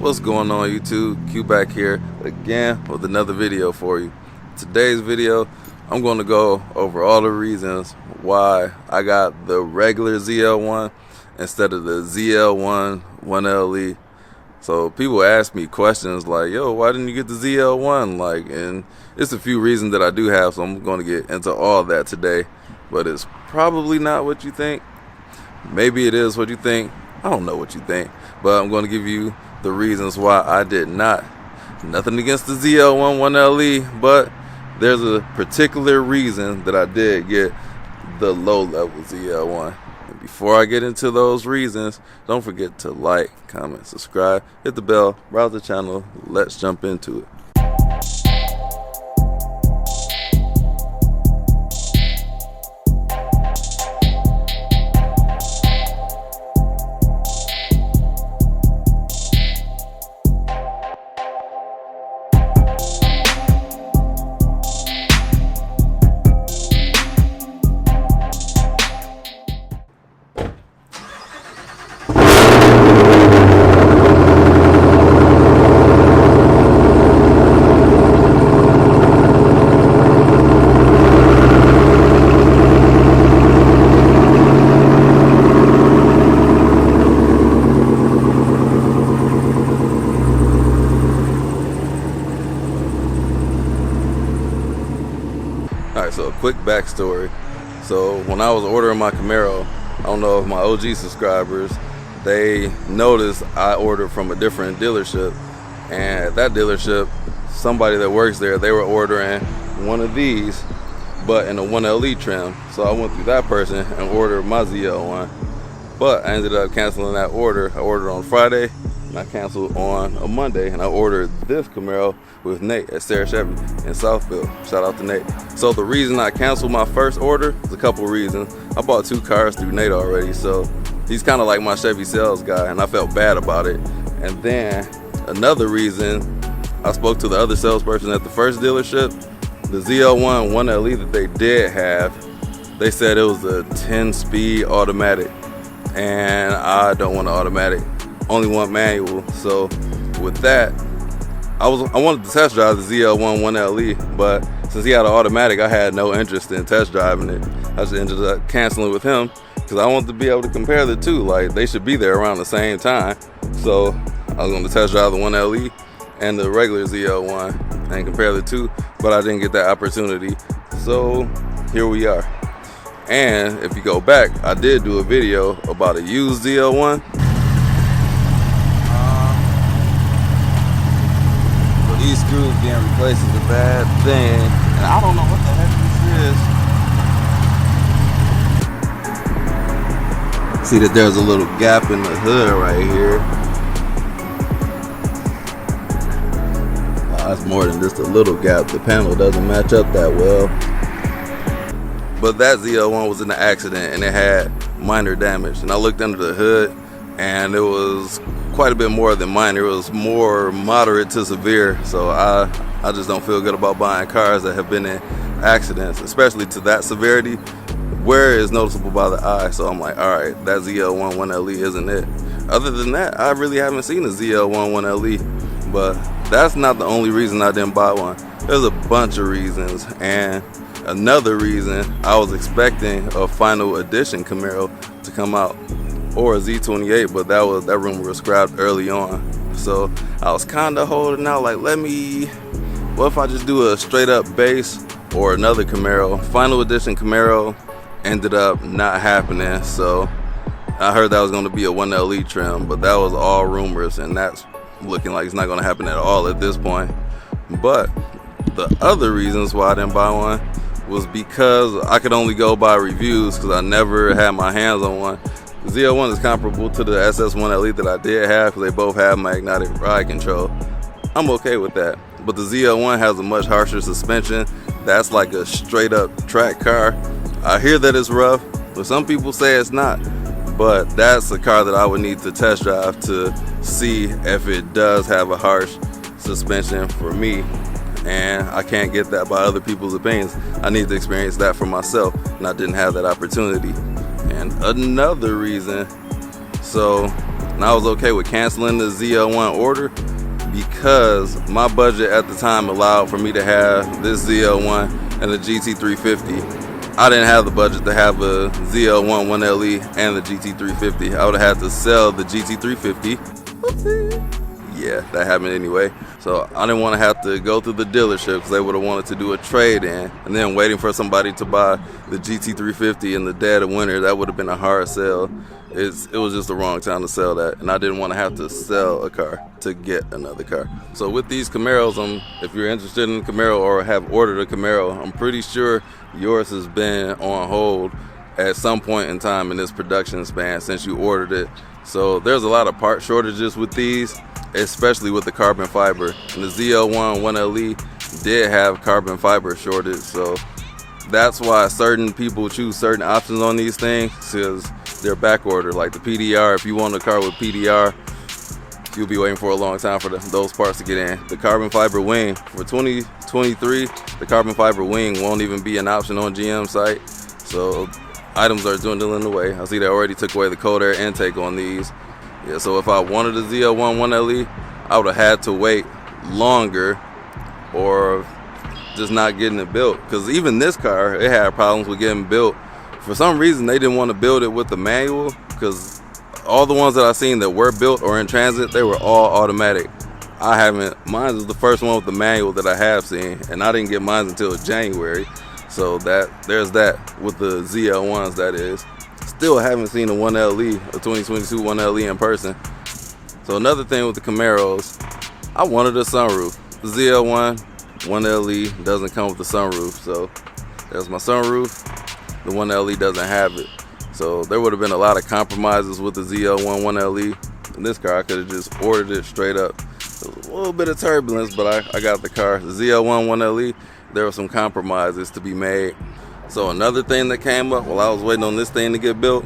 What's going on, YouTube? Q back here again with another video for you. Today's video, I'm going to go over all the reasons why I got the regular ZL1 instead of the ZL1 1LE. So people ask me questions like, yo, why didn't you get the ZL1? And it's a few reasons that I do have, so I'm going to get into all that today. But it's probably not what you think. Maybe it is what you think. I don't know what you think, but I'm going to give you the reasons why I did not. Nothing against the ZL1 1LE, but there's a particular reason that I did get the low-level ZL1. And before I get into those reasons, don't forget to like, comment, subscribe, hit the bell, browse the channel. Let's jump into it. Alright, so a quick backstory. So when I was ordering my Camaro, I don't know if my OG subscribers, they noticed I ordered from a different dealership, and at that dealership, somebody that works there, they were ordering one of these, but in a 1LE trim. So I went through that person and ordered my ZL1, but I ended up canceling that order. I ordered on Friday, and I canceled on a Monday, and I ordered this Camaro with Nate at Sarah Chevy in Southfield. Shout out to Nate. So the reason I canceled my first order is a couple reasons. I bought 2 cars through Nate already, so he's kind of like my Chevy sales guy, and I felt bad about it. And then another reason, I spoke to the other salesperson at the first dealership. The ZL1 1LE that they did have, they said it was a 10-speed automatic, and I don't want an automatic, only want manual. So with that, I wanted to test drive the ZL1 1LE, but since he had an automatic, I had no interest in test driving it. I just ended up canceling with him because I wanted to be able to compare the two. Like, they should be there around the same time. So I was going to test drive the 1LE and the regular ZL1 and compare the two, but I didn't get that opportunity. So here we are. And if you go back, I did do a video about a used ZL1. These screws being replaced is a bad thing, and I don't know what the heck this is. See that there's a little gap in the hood right here. Wow, that's more than just a little gap. The panel doesn't match up that well. But that ZL1 was in an accident and it had minor damage, and I looked under the hood and it was quite a bit more than minor. It was more moderate to severe. So I just don't feel good about buying cars that have been in accidents, especially to that severity. Wear is noticeable by the eye. So I'm like, all right, that ZL1 1LE isn't it. Other than that, I really haven't seen a ZL1 1LE, but that's not the only reason I didn't buy one. There's a bunch of reasons, and another reason, I was expecting a final edition Camaro to come out, or a Z28, but that rumor was scrapped early on. So I was kind of holding out, like, what if I just do a straight up base or another Camaro? Final edition Camaro ended up not happening. So I heard that was going to be a 1LE trim, but that was all rumors, and that's looking like it's not going to happen at all at this point. But the other reasons why I didn't buy one was because I could only go by reviews, because I never had my hands on one. The ZL1 is comparable to the SS1LE that I did have, because they both have magnetic ride control. I'm okay with that. But the ZL1 has a much harsher suspension. That's like a straight up track car. I hear that it's rough, but some people say it's not. But that's a car that I would need to test drive to see if it does have a harsh suspension for me. And I can't get that by other people's opinions. I need to experience that for myself, and I didn't have that opportunity. And another reason, so and I was okay with canceling the ZL1 order because my budget at the time allowed for me to have this ZL1 and the GT350. I didn't have the budget to have a ZL1 1LE and the GT350. I would have had to sell the GT350. Yeah, that happened anyway. So I didn't want to have to go through the dealership because they would have wanted to do a trade-in, and then waiting for somebody to buy the GT350 in the dead of winter. That would have been a hard sell. It was just the wrong time to sell that, and I didn't want to have to sell a car to get another car. So with these Camaros, if you're interested in a Camaro or have ordered a Camaro, I'm pretty sure yours has been on hold at some point in time in this production span since you ordered it. So there's a lot of part shortages with these, especially with the carbon fiber. And the ZL1 1LE did have carbon fiber shortage, so that's why certain people choose certain options on these things, because they're back ordered. Like the PDR, if you want a car with PDR, you'll be waiting for a long time for those parts to get in. The carbon fiber wing for 2023, the carbon fiber wing won't even be an option on GM site. So items are dwindling away. I see they already took away the cold air intake on these. Yeah, so if I wanted a ZL1 1LE, I would have had to wait longer or just not getting it built. Because even this car, it had problems with getting built. For some reason, they didn't want to build it with the manual, because all the ones that I've seen that were built or in transit, they were all automatic. I haven't. Mine is the first one with the manual that I have seen, and I didn't get mine until January. So there's that with the ZL1s, that is. Still haven't seen a 1LE, a 2022 1LE in person. So another thing with the Camaros, I wanted a sunroof. The ZL1 1LE doesn't come with the sunroof, so there's my sunroof. The 1LE doesn't have it. So there would have been a lot of compromises with the ZL1 1LE. In this car, I could have just ordered it straight up. There was a little bit of turbulence, but I got the car. The ZL1 1LE, there were some compromises to be made. So another thing that came up while I was waiting on this thing to get built,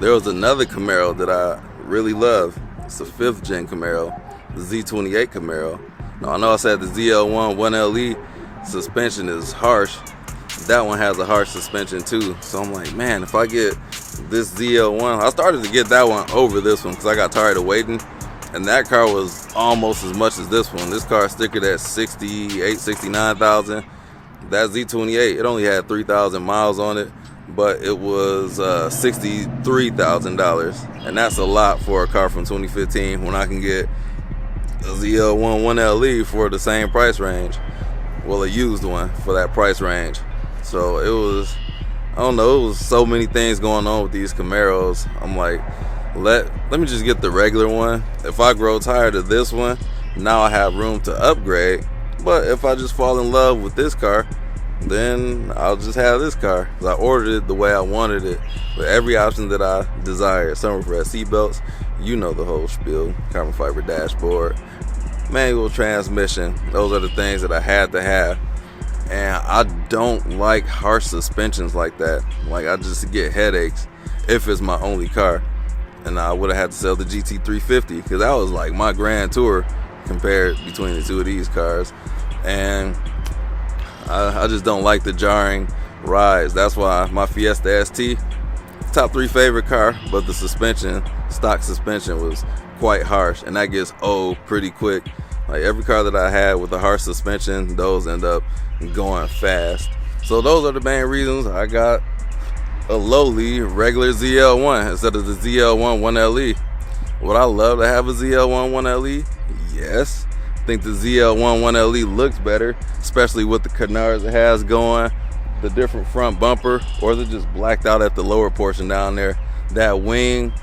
there was another Camaro that I really love. It's a 5th gen Camaro, the Z28 Camaro. Now I know I said the ZL1 1LE suspension is harsh. That one has a harsh suspension too. So I'm like, man, if I get this ZL1, I started to get that one over this one because I got tired of waiting. And that car was almost as much as this one. This car stickered at 68, 69,000. That Z28, it only had 3,000 miles on it, but it was $63,000. And that's a lot for a car from 2015 when I can get a ZL1 1LE for the same price range. Well, a used one for that price range. So it was, I don't know, it was so many things going on with these Camaros. I'm like, let me just get the regular one. If I grow tired of this one, now I have room to upgrade. But if I just fall in love with this car, then I'll just have this car. Because I ordered it the way I wanted it, with every option that I desired. Sunroof, seat belts, you know the whole spiel. Carbon fiber dashboard, manual transmission. Those are the things that I had to have. And I don't like harsh suspensions like that. Like, I just get headaches if it's my only car. And I would have had to sell the GT350 because that was like my grand tour compared between the two of these cars. And I just don't like the jarring rides. That's why my Fiesta ST, top 3 favorite car, but the suspension, stock suspension, was quite harsh, and that gets old pretty quick. Like every car that I had with a harsh suspension, those end up going fast. So those are the main reasons I got a lowly regular ZL1 instead of the ZL1 1LE. Would I love to have a ZL1 1LE? Yes. I think the ZL1 1LE looks better, especially with the canards it has going, the different front bumper, or is it just blacked out at the lower portion down there? That wing,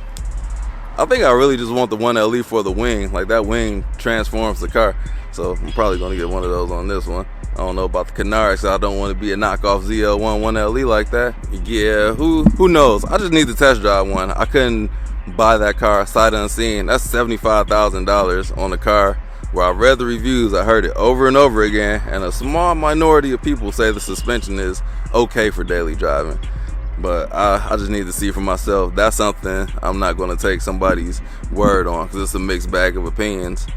I think I really just want the 1LE for the wing. Like, that wing transforms the car. So I'm probably gonna get one of those on this one. I don't know about the canards, so I don't want to be a knockoff ZL1 1LE like that. Yeah, who knows? I just need to test drive one. I couldn't buy that car sight unseen. That's $75,000 on a car where I read the reviews, I heard it over and over again, and a small minority of people say the suspension is okay for daily driving. But I just need to see for myself. That's something I'm not going to take somebody's word on, because it's a mixed bag of opinions.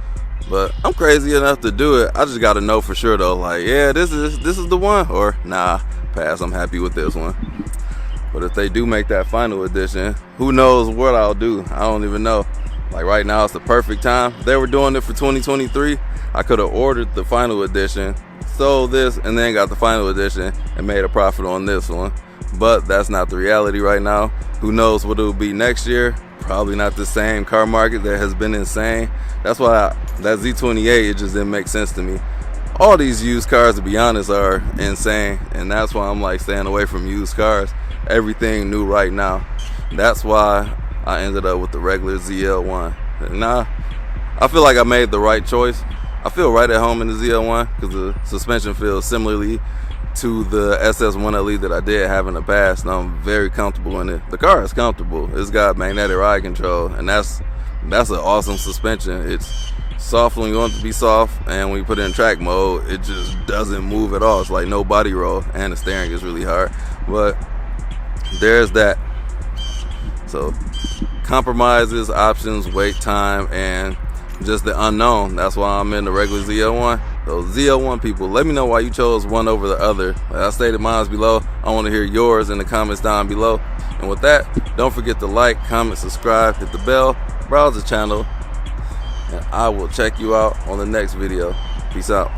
But I'm crazy enough to do it. I just got to know for sure though, like, yeah, this is the one, or nah, pass, I'm happy with this one. But if they do make that final edition, who knows what I'll do? I don't even know. Like right now, it's the perfect time. If they were doing it for 2023, I could have ordered the final edition, sold this, and then got the final edition and made a profit on this one. But that's not the reality right now. Who knows what it will be next year? Probably not the same. Car market that has been insane. That's why that Z28, it just didn't make sense to me. All these used cars, to be honest, are insane, and that's why I'm like staying away from used cars. Everything new right now. That's why I ended up with the regular ZL1. Now, I feel like I made the right choice. I feel right at home in the ZL1 because the suspension feels similarly to the SS1LE that I did have in the past, and I'm very comfortable in it. The car is comfortable. It's got magnetic ride control, and that's an awesome suspension. It's soft when you want it to be soft, and when you put it in track mode, it just doesn't move at all. It's like no body roll, and the steering is really hard. But there's that. So compromises, options, wait time, and just the unknown. That's why I'm in the regular ZL1. Those ZL1 people, let me know why you chose one over the other. Like I stated mine below. I want to hear yours in the comments down below. And with that, don't forget to like, comment, subscribe, hit the bell, browse the channel, and I will check you out on the next video. Peace out.